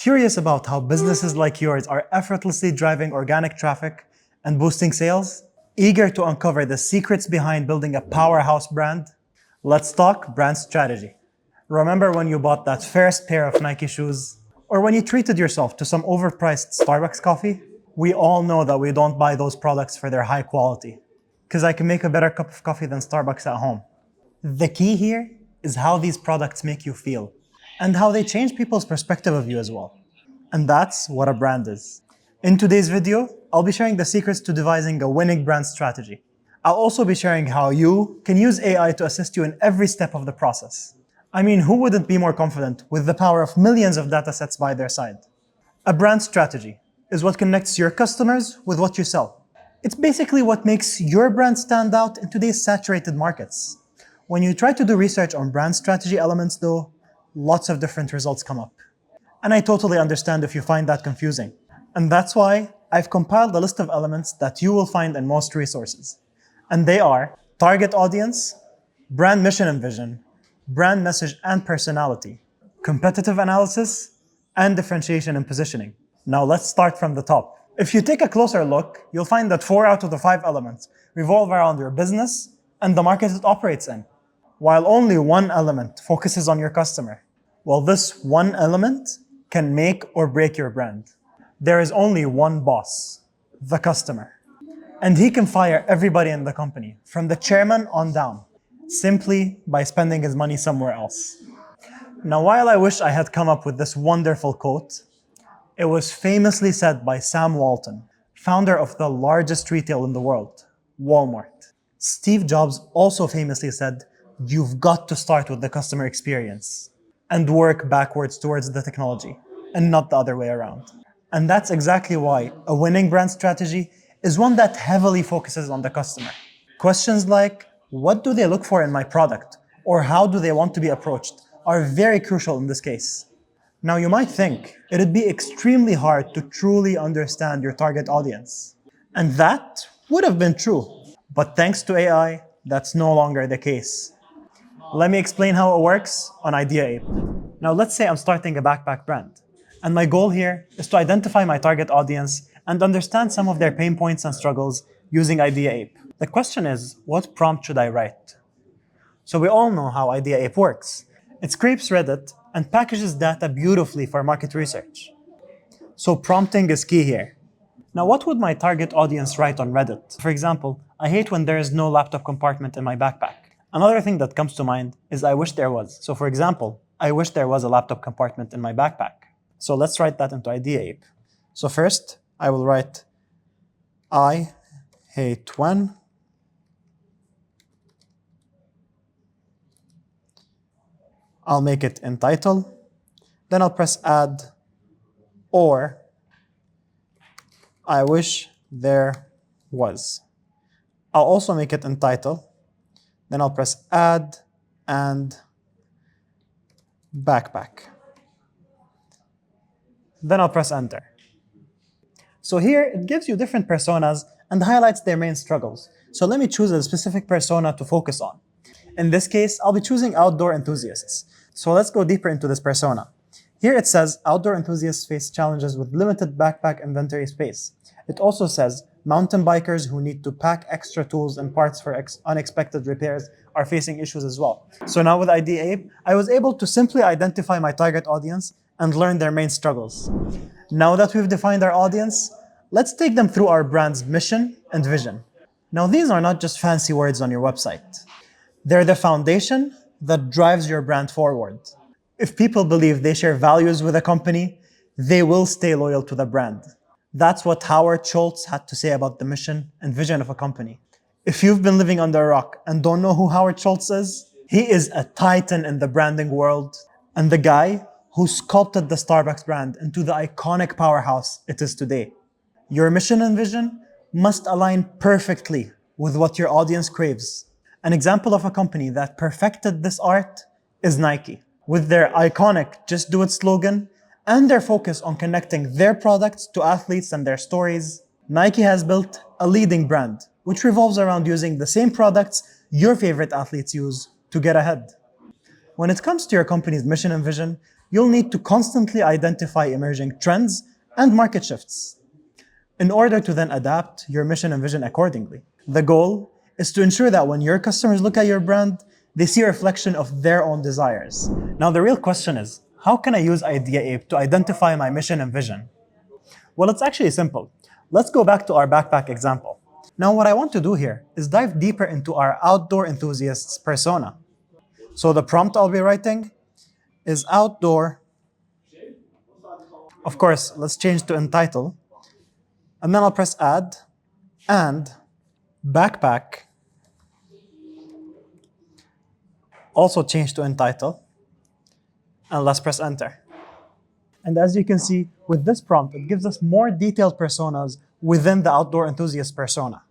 Curious about how businesses like yours are effortlessly driving organic traffic and boosting sales? Eager to uncover the secrets behind building a powerhouse brand? Let's talk brand strategy. Remember when you bought that first pair of Nike shoes? Or when you treated yourself to some overpriced Starbucks coffee? We all know that we don't buy those products for their high quality, because I can make a better cup of coffee than Starbucks at home. The key here is how these products make you feel, and how they change people's perspective of you as well. And that's what a brand is. In today's video, I'll be sharing the secrets to devising a winning brand strategy. I'll also be sharing how you can use AI to assist you in every step of the process. I mean, who wouldn't be more confident with the power of millions of datasets by their side? A brand strategy is what connects your customers with what you sell. It's basically what makes your brand stand out in today's saturated markets. When you try to do research on brand strategy elements though, lots of different results come up. And I totally understand if you find that confusing. And that's why I've compiled a list of elements that you will find in most resources. And they are target audience, brand mission and vision, brand message and personality, competitive analysis, and differentiation and positioning. Now let's start from the top. If you take a closer look, you'll find that 4 out of the 5 elements revolve around your business and the market it operates in, while only one element focuses on your customer. Well, this one element can make or break your brand. There is only one boss, the customer. And he can fire everybody in the company, from the chairman on down, simply by spending his money somewhere else. Now, while I wish I had come up with this wonderful quote, it was famously said by Sam Walton, founder of the largest retail in the world, Walmart. Steve Jobs also famously said, "You've got to start with the customer experience and work backwards towards the technology, and not the other way around." And that's exactly why a winning brand strategy is one that heavily focuses on the customer. Questions like, what do they look for in my product? Or how do they want to be approached? Are very crucial in this case. Now you might think it'd be extremely hard to truly understand your target audience. And that would have been true. But thanks to AI, that's no longer the case. Let me explain how it works on IdeaApe. Now let's say I'm starting a backpack brand. And my goal here is to identify my target audience and understand some of their pain points and struggles using IdeaApe. The question is, what prompt should I write? So we all know how IdeaApe works. It scrapes Reddit and packages data beautifully for market research. So prompting is key here. Now, what would my target audience write on Reddit? For example, I hate when there is no laptop compartment in my backpack. Another thing that comes to mind is I wish there was. So for example, I wish there was a laptop compartment in my backpack. So let's write that into IdeaApe. So first, I will write, I hate when I'll make it in title, then I'll press add, or I wish there was. I'll also make it in title, then I'll press add and backpack. Then I'll press enter. So here it gives you different personas and highlights their main struggles. So let me choose a specific persona to focus on. In this case, I'll be choosing outdoor enthusiasts. So let's go deeper into this persona. Here it says outdoor enthusiasts face challenges with limited backpack inventory space. It also says mountain bikers who need to pack extra tools and parts for unexpected repairs are facing issues as well. So now with IdeaApe, I was able to simply identify my target audience and learn their main struggles. Now that we've defined our audience, let's take them through our brand's mission and vision. Now these are not just fancy words on your website. They're the foundation that drives your brand forward. If people believe they share values with a company, they will stay loyal to the brand. That's what Howard Schultz had to say about the mission and vision of a company. If you've been living under a rock and don't know who Howard Schultz is, he is a titan in the branding world and the guy who sculpted the Starbucks brand into the iconic powerhouse it is today. Your mission and vision must align perfectly with what your audience craves. An example of a company that perfected this art is Nike. With their iconic "Just Do It" slogan and their focus on connecting their products to athletes and their stories, Nike has built a leading brand, which revolves around using the same products your favorite athletes use to get ahead. When it comes to your company's mission and vision, you'll need to constantly identify emerging trends and market shifts in order to then adapt your mission and vision accordingly. The goal is to ensure that when your customers look at your brand, they see a reflection of their own desires. Now, the real question is, how can I use IdeaApe to identify my mission and vision? Well, it's actually simple. Let's go back to our backpack example. Now, what I want to do here is dive deeper into our outdoor enthusiasts persona. So the prompt I'll be writing is outdoor. Of course, let's change to entitle. And then I'll press add and backpack. Also change to entitle. And let's press enter. And as you can see, with this prompt, it gives us more detailed personas within the outdoor enthusiast persona.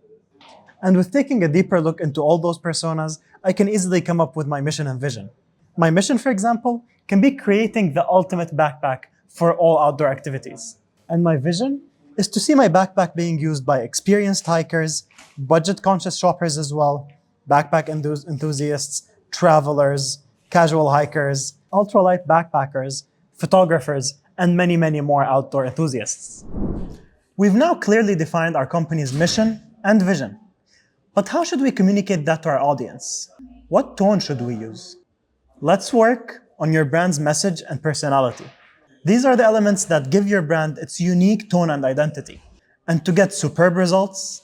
And with taking a deeper look into all those personas, I can easily come up with my mission and vision. My mission, for example, can be creating the ultimate backpack for all outdoor activities. And my vision is to see my backpack being used by experienced hikers, budget-conscious shoppers as well, backpack enthusiasts, travelers, casual hikers, ultralight backpackers, photographers, and many, many more outdoor enthusiasts. We've now clearly defined our company's mission and vision. But how should we communicate that to our audience? What tone should we use? Let's work on your brand's message and personality. These are the elements that give your brand its unique tone and identity. And to get superb results,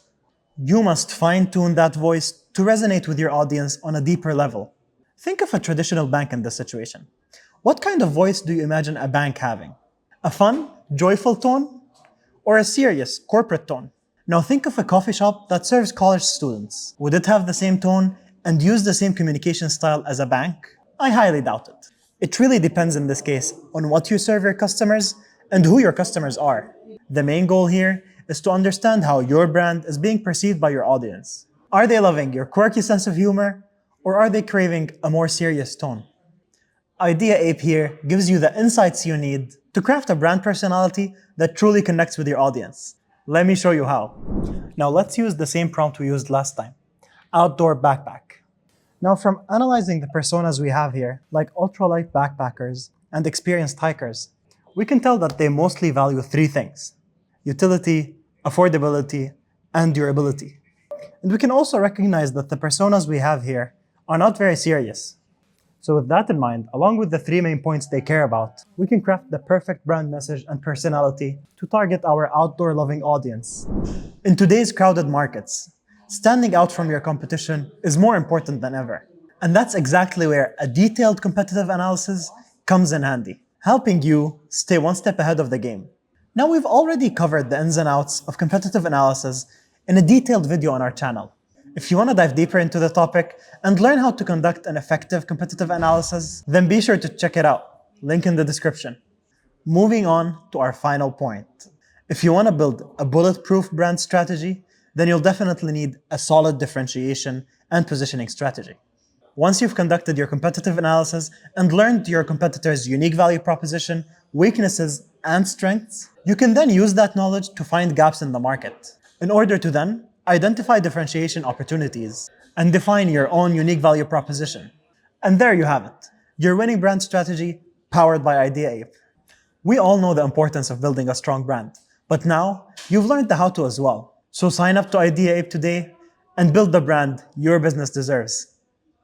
you must fine-tune that voice to resonate with your audience on a deeper level. Think of a traditional bank in this situation. What kind of voice do you imagine a bank having? A fun, joyful tone? Or a serious, corporate tone? Now think of a coffee shop that serves college students. Would it have the same tone and use the same communication style as a bank? I highly doubt it. It really depends in this case on what you serve your customers and who your customers are. The main goal here is to understand how your brand is being perceived by your audience. Are they loving your quirky sense of humor, or are they craving a more serious tone? IdeaApe here gives you the insights you need to craft a brand personality that truly connects with your audience. Let me show you how. Now let's use the same prompt we used last time, outdoor backpack. Now from analyzing the personas we have here, like ultralight backpackers and experienced hikers, we can tell that they mostly value three things: utility, affordability, and durability. And we can also recognize that the personas we have here are not very serious. So with that in mind, along with the three main points they care about, we can craft the perfect brand message and personality to target our outdoor-loving audience. In today's crowded markets, standing out from your competition is more important than ever. And that's exactly where a detailed competitive analysis comes in handy, helping you stay one step ahead of the game. Now we've already covered the ins and outs of competitive analysis in a detailed video on our channel. If you want to dive deeper into the topic and learn how to conduct an effective competitive analysis, then be sure to check it out. Link in the description. Moving on to our final point. If you want to build a bulletproof brand strategy, then you'll definitely need a solid differentiation and positioning strategy. Once you've conducted your competitive analysis and learned your competitor's unique value proposition, weaknesses, and strengths, you can then use that knowledge to find gaps in the market, in order to then identify differentiation opportunities and define your own unique value proposition. And there you have it, your winning brand strategy powered by IdeaApe. We all know the importance of building a strong brand, but now you've learned the how-to as well. So sign up to IdeaApe today and build the brand your business deserves.